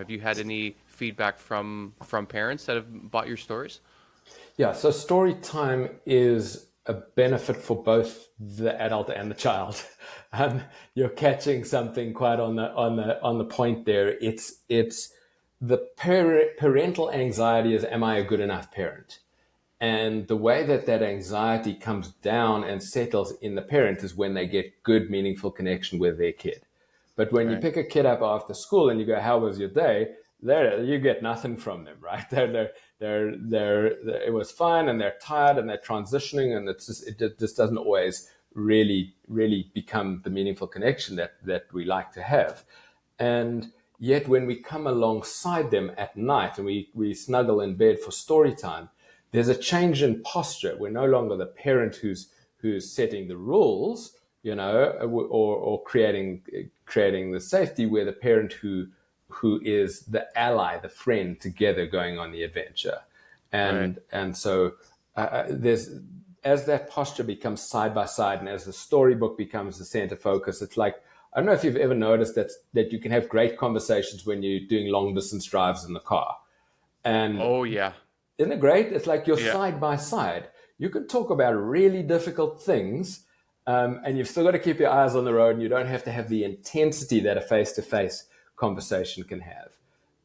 Have you had any feedback from parents that have bought your stories? Yeah, so story time is a benefit for both the adult and the child. You're catching something quite on the point there. It's the parental anxiety is, am I a good enough parent? And the way that that anxiety comes down and settles in the parent is when they get good, meaningful connection with their kid. But when you Right. pick a kid up after school and you go, "How was your day?" There, you get nothing from them, right? It was fine, and they're tired, and they're transitioning, and it just doesn't always really become the meaningful connection that we like to have. And yet, when we come alongside them at night and we snuggle in bed for story time, there's a change in posture. We're no longer the parent who's setting the rules, or creating the safety. We're the parent who is the ally, the friend together going on the adventure. Right. And so there's as that posture becomes side by side, and as the storybook becomes the center focus, it's like, I don't know if you've ever noticed that you can have great conversations when you're doing long distance drives in the car. And Oh yeah. isn't it great? It's like you're Yeah. side by side. You can talk about really difficult things, and you've still got to keep your eyes on the road, and you don't have to have the intensity that a face to face conversation can have.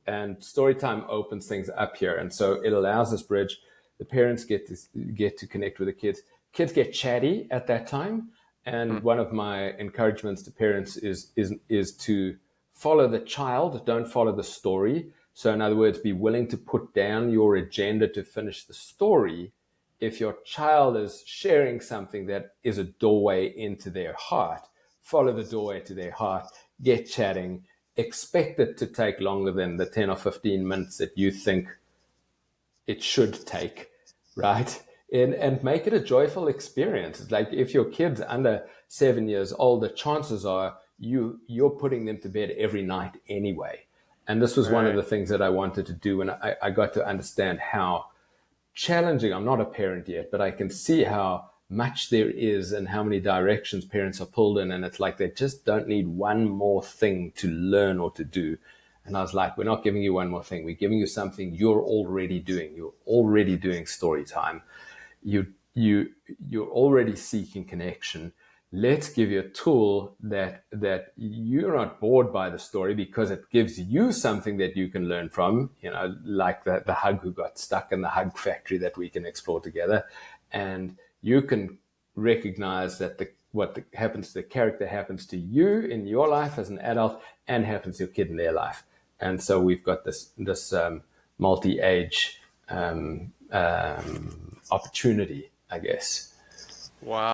And storytime opens things up here. And so it allows this bridge. The parents get to connect with the kids. Kids get chatty at that time. Hmm. And one of my encouragements to parents is to follow the child, don't follow the story. So in other words, be willing to put down your agenda to finish the story. If your child is sharing something that is a doorway into their heart, follow the doorway to their heart, get chatting, expect it to take longer than the 10 or 15 minutes that you think it should take, right? And make it a joyful experience. It's like if your kid's under 7 years old, the chances are you're putting them to bed every night anyway. And this was one of Right. the things that I wanted to do when I got to understand how challenging. I'm not a parent yet, but I can see how much there is and how many directions parents are pulled in. And it's like they just don't need one more thing to learn or to do. And I was like, we're not giving you one more thing. We're giving you something you're already doing. You're already doing story time. You're already seeking connection. Let's give you a tool that you're not bored by the story because it gives you something that you can learn from, like the hug who got stuck in the hug factory that we can explore together. And you can recognize that what happens to the character happens to you in your life as an adult and happens to your kid in their life. And so we've got this multi-age opportunity, I guess. Wow.